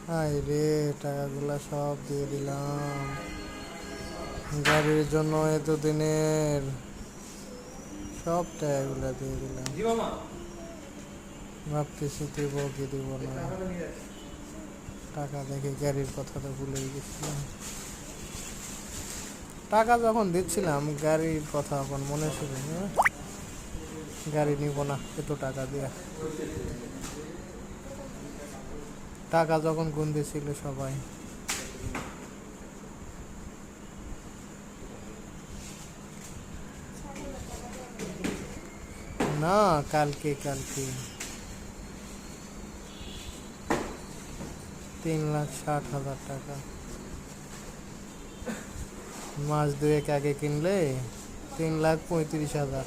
হায় রে, টাকাগুলা সব দিয়ে দিলাম গাড়ির জন্য এতদিনের, সব টাকাগুলা দিয়ে দিলাম। ভাবতেছি দিব কি দিব না, টাকা দেখে গাড়ির কথাটা ভুলেই গেছিলাম। টাকা যখন দিচ্ছিলাম গাড়ির কথা এখন মনে ছিল না, গাড়ি নিব না এত টাকা দিয়া। টাকা যখন গুণ দিছিল সবাই। না, কালকে কালকে 3,60,000 টাকা মাস 2 আগে কিনলে 3,35,000।